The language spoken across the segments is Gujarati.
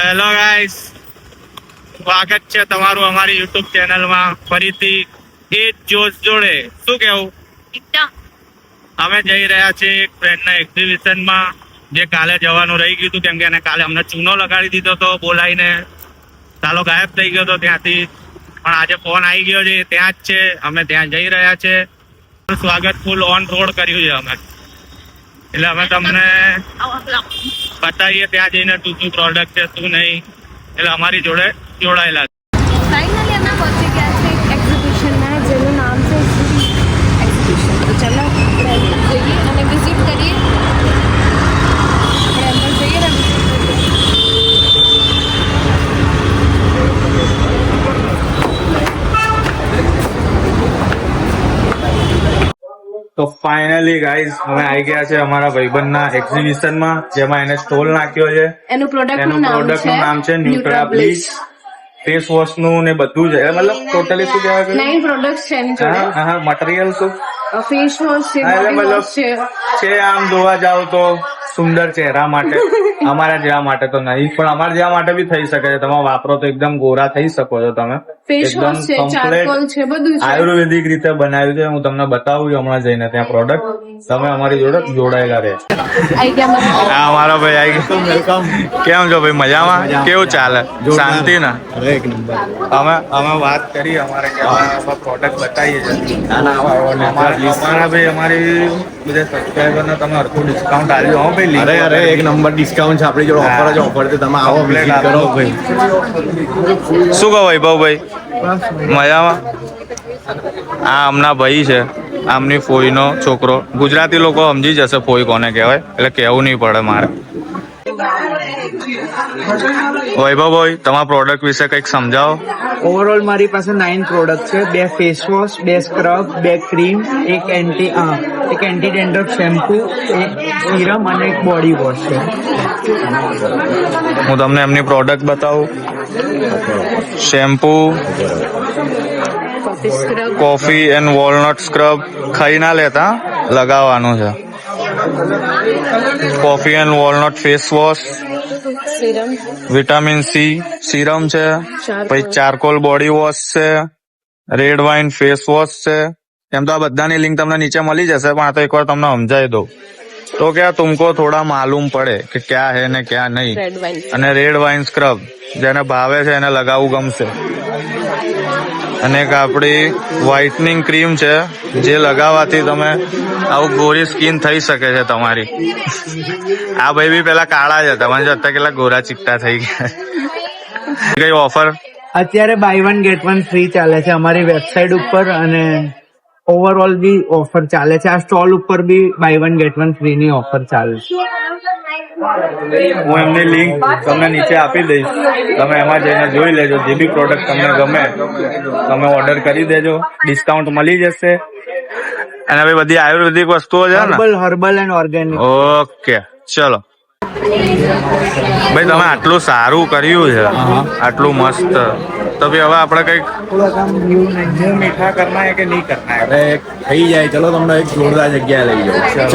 હેલો ગાઈસ, સ્વાગત છે તમારું અમારી યુટ્યુબ ચેનલમાં ફરીથી એ જોશ જોડે. શું કેવું? અમે જઈ રહ્યા છીએ એક ફ્રેન્ડના એક્ઝિબિશનમાં, જે કાલે જવાનું રહી ગયું હતું કેમ કે એને કાલે અમને ચૂનો લગાડી દીધો હતો બોલાવીને. ચાલો ગાયબ થઈ ગયો હતો ત્યાંથી, પણ આજે ફોન આવી ગયો છે, ત્યાં જ છે. અમે ત્યાં જઈ રહ્યા છે. સ્વાગત ફૂલ ઓન રોડ કર્યું છે અમે, એટલે અમે તમને બતાવીએ ત્યાં જઈને શું પ્રોડક્ટ છે શું નહીં, એટલે અમારી જોડે જોડાયેલા. ફાઇનલી અમે પહોંચી ગયા છે એક એક્ઝિબિશનમાં જેનું નામ છે એક્ઝિબિશન. તો ચાલો આપણે જઈએ અને વિઝિટ કરીએ. આપણે અંદર જઈએ ને તો ફાઇનલી ગાઈઝ અમે આવી ગયા છે અમારા ભાઈબંધના એક્ઝિબિશનમાં, જેમાં એને સ્ટોલ નાખ્યો છે. એનું પ્રોડક્ટનું નામ છે ન્યુટ્રા બ્લીચ. ફેસ વોશ નું ને બધું છે, મતલબ ટોટલી શું કહેવાય? 9 પ્રોડક્ટ્સ છે એની જોડે. હા, મટીરિયલ શું? ફેસ વોશ છે, બોડી વોશ છે. આમ જોવા જાવ તો સુંદર ચહેરા માટે, અમારા જેવા માટે તો નહીં, પણ અમારા જેવા માટે બી થઈ શકે છે. તમે વાપરો તો એકદમ ગોરા થઈ શકો છો તમે. ફેસ વોશ છે, ચારકોલ છે, બધું છે. આયુર્વેદિક રીતે બનાવ્યું છે. હું તમને બતાવું છું હમણાં જઈને ત્યાં પ્રોડક્ટ. તમે અમારી જોડે જોડાયેલા રહે. હા, અમારો ભાઈ આવી ગયો. વેલકમ. કેમ છો ભાઈ? મજામાં? કેવું ચાલે? શાંતિ ને? અમે વાત કરી અમારે પ્રોડક્ટ બતાવીએ છીએ. અમારા ભાઈ અમારી બધા સબસ્ક્રાઈબર ને તમે હરખું ડિસ્કાઉન્ટ આપ્યો હો ભાઈ. અરે એક નંબર ડિસ્કાઉન્ટ છે આપણી જોડે. ઓફર જ ઓફર છે. તમે આવો વિઝિટ કરો ભાઈ. શું કહો વૈભવભાઈ? મજામાં? આ આમના ભાઈ છે, આમની ફોઈનો છોકરો. ગુજરાતી લોકો સમજી જશે ફોઈ કોને કહેવાય, એટલે કહેવું નહીં પડે મારે. વૈભવભાઈ, તમારા પ્રોડક્ટ વિશે કંઈક સમજાવો. ઓવરઓલ મારી પાસે 9 પ્રોડક્ટ છે. 2 ફેસ વોશ, 2 સ્ક્રબ, 2 ક્રીમ, એક એન્ટી ડેન્ડ્રફ શેમ્પુ, એક સીરમ અને એક બોડી વોશ છે. હું તમને એમની પ્રોડક્ટ બતાવું. Shampoo, coffee and walnut scrub. ખાઈ ના લેતા, લગાવવાનું છે. Coffee and walnut face wash, vitamin C serum છે, પછી ચારકોલ બોડી વોશ છે, રેડ વાઇન ફેસ વોશ છે. એમ તો આ બધાની લિંક તમને નીચે મળી જશે, પણ આ તો એકવાર તમને સમજાવી દઉં તો क्या तुमको थोड़ा मालूम પડે કે क्या है ને क्या નહીં. અને રેડ વાઇન સ્ક્રબ જેને ભાવે છે એને લગાવવું ગમશે. અને એક આપણી વ્હાઇટનિંગ ક્રીમ છે, જે લગાવવાથી તમે આવું ગોરી સ્કિન થઈ શકે છે તમારી. આ ભાઈ બી પેલા કાળા જ હતા, મને અત્યારે કેટલા ગોરા ચીકટા થઈ ગયા. કઈ ઓફર? અત્યારે બાય 1 ગેટ 1 ફ્રી ચાલે છે અમારી વેબસાઇટ ઉપર, અને ઓવરઓલ બી ઓફર ચાલે છે. આ સ્ટોલ ઉપર બી બાય 1 ગેટ 1 ફ્રી ની ઓફર ચાલે છે. હું એમની લિંક તમને નીચે આપી દઈશ, તમે એમાં જઈને જોઈ લેજો. જે બી પ્રોડક્ટ તમને ગમે તમે ઓર્ડર કરી દેજો, ડિસ્કાઉન્ટ મળી જશે. અને હવે બધી આયુર્વેદિક વસ્તુઓ છે ને, હર્બલ એન્ડ ઓર્ગેનિક. ઓકે, ચલો ભાઈ, તમે આટલું સારું કર્યું છે, આટલું મસ્ત, તો ભાઈ હવે આપણે કઈક મુંહ મીઠા કરના હે કે નહીં કરના હે? અરે થઈ જાય. ચલો તમને એક જોરદાર જગ્યાએ લઈ જાઓ.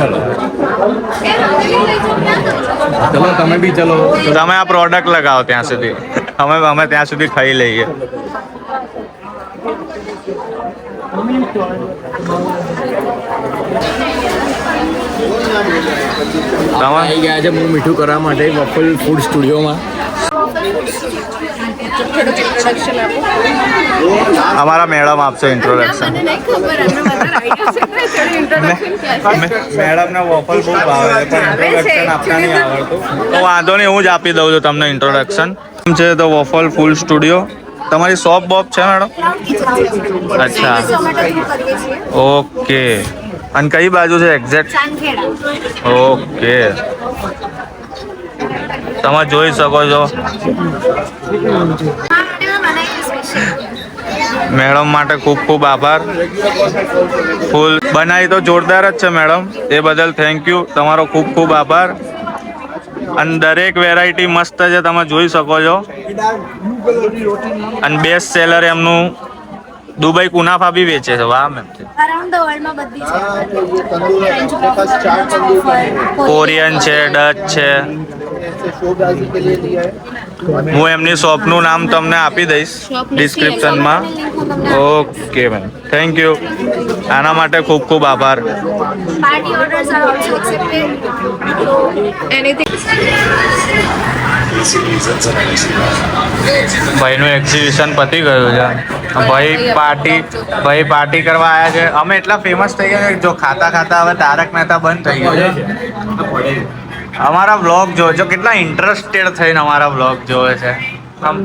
ચલો તમે બી ચલો. તમે આ પ્રોડક્ટ લગાવો ત્યાં સુધી, અમે ત્યાં સુધી ખાઈ લઈએ. તમે આવી ગયા છે હું મીઠું કરવા માટે વોફલ ફૂડ સ્ટુડિયોમાં. અમારા મેડમ આપશે ઇન્ટ્રોડક્શન. મેડમ ને વોફલ બહુ ભાવે છે, પણ ઇન્ટ્રોડક્શન આપતા નહીં આવડતું. તો વાંધો નહીં, હું જ આપી દઉં છું તમને ઇન્ટ્રોડક્શન. છે તો વોફલ ફૂડ સ્ટુડિયો. તમારી શોપ બોપ છે મેડમ? અચ્છા, ઓકે. અને કઈ બાજુ છે એક્ઝેક્ટ? ઓકે, તમે જોઈ શકો છો. મેડમ માટે ખૂબ ખૂબ આભાર. ફૂલ બનાવી તો જોરદાર જ છે મેડમ, એ બદલ થેન્ક યુ. તમારો ખૂબ ખૂબ આભાર. અને દરેક વેરાયટી મસ્ત છે, તમે જોઈ શકો છો. અને બેસ્ટ સેલર એમનું દુબઈ કુનાફા બી વેચે છે, વાહ મેમ. અરાઉન્ડ ધ વર્લ્ડમાં બધી છે ફ્રેન્ચ ક્રોફર, કોરિયન છે, ડચ છે. હું એમની શોપનું નામ તમને આપી દઈશ ડિસ્ક્રિપ્શનમાં. Okay ma'am, thank you. આના માટે ખૂબ ખૂબ આભાર. Party orders are also accepted. Anything. ભાઈનું એક્ઝિબિશન પતી ગયું છે. ભાઈ પાર્ટી કરવા આવ્યા છે. અમે એટલા ફેમસ થઈ ગયા છે જો ખાતા ખાતા હવે તારક મહેતા બંધ થઈ ગયો છે. અમારા વ્લોગ જોજો, કેટલા ઇન્ટરેસ્ટેડ થઈને અમારા વ્લોગ જોવે છે. આમ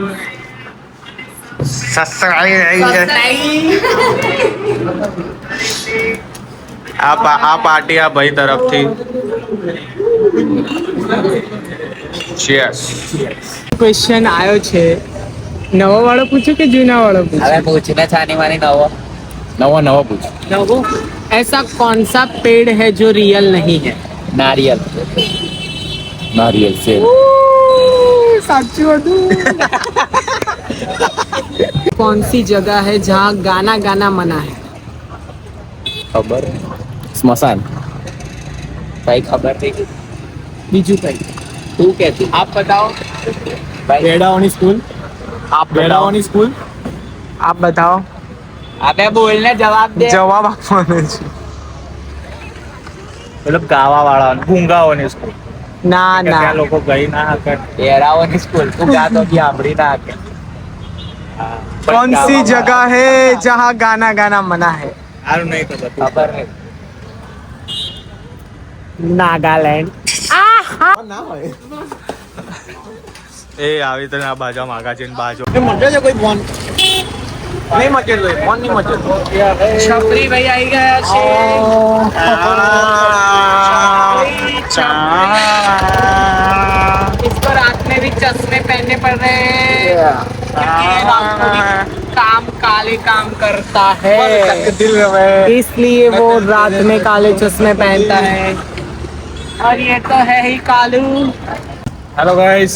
આ પાર્ટી આ ભાઈ તરફથી. ચીયર્સ. ક્વેશ્ચન આવ્યો છે, નવો વાળો પૂછો કે જૂના વાળો પૂછો? હવે પૂછને છાની માની નવો પૂછ. नवो ऐसा कौन सा पेड़ है जो रियल नहीं है? नारियल से साचू कौन सी जगह है जहाँ गाना गाना मना है? खबर स्मशान भाई खबर नहीं. बीजू कई तू कहती आप बताओ. बेड़ाओनी स्कूल. आप बेड़ाओनी स्कूल. आप बताओ. अबे बोलने जवाब दे. જવાબ આપવાનો છે. મતલબ ગાવા વાળા ગુંગાઓની સ્કૂલ. ના ત્યાં ના લોકો ગઈ ના હકે. बेड़ाओनी स्कूल. तू गा तो भी आमड़ी ना आके. कौन सी जगह है जहाँ गाना गाना मना है? સારું નહીં ખબર. खबर नहीं. नागालैंड. એ આવી તને આ બાજુ માગા છે ને બાજુ મચે છે કોઈ ફોન નહીં મચે તો ફોન નહીં મચે. છપરી ભાઈ આવી ગયા છે. इसको रात में भी चश्मे पहनने पड़ रहे हैं. ये रात को भी काम काले काम करता है, इसलिए वो रात में काले चश्मे पहनता है. और ये तो है ही कालू. हेलो गाइस,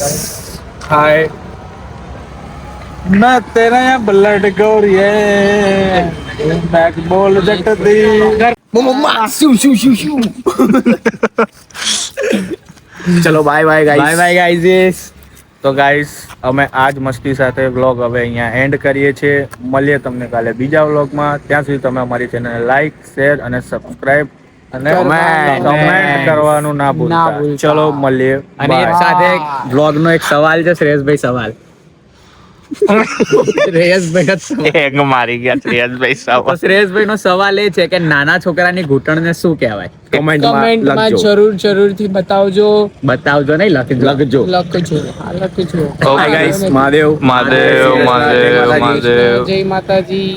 हाय. मैं तेरा यहाँ ब्लड गौरी है, बैक बोल जट दी. चलो bye bye guys. Bye bye guys. તો ગાઈઝ અમે આજ મસ્તી સાથે વ્લોગ હવે અહીંયા એન્ડ કરીએ છીએ. મળીએ તમને કાલે બીજા વ્લોગમાં. ત્યાં સુધી તમે અમારી ચેનલને લાઈક, શેર અને સબસ્ક્રાઇબ અને કમેન્ટ કરવાનું ના ભૂલતા. ચલો મળીએ. અને Bye. સાથે બ્લોગ નો એક સવાલ છે શ્રેયસભાઈ સવાલ. શ્રેયસભાઈ એક મારી ગયા શ્રેયસભાઈ તો સાહેબ. શ્રેયસભાઈ નો સવાલ એ છે કે નાના છોકરાની ઘૂંટણને શું કહેવાય? કમેન્ટમાં લખજો. જરૂરથી બતાવજો. બતાવજો નહીં લખજો. લખજો. Okay, guys. મહાદેવ. મહાદેવ મહાદેવ મહાદેવ. જય માતાજી.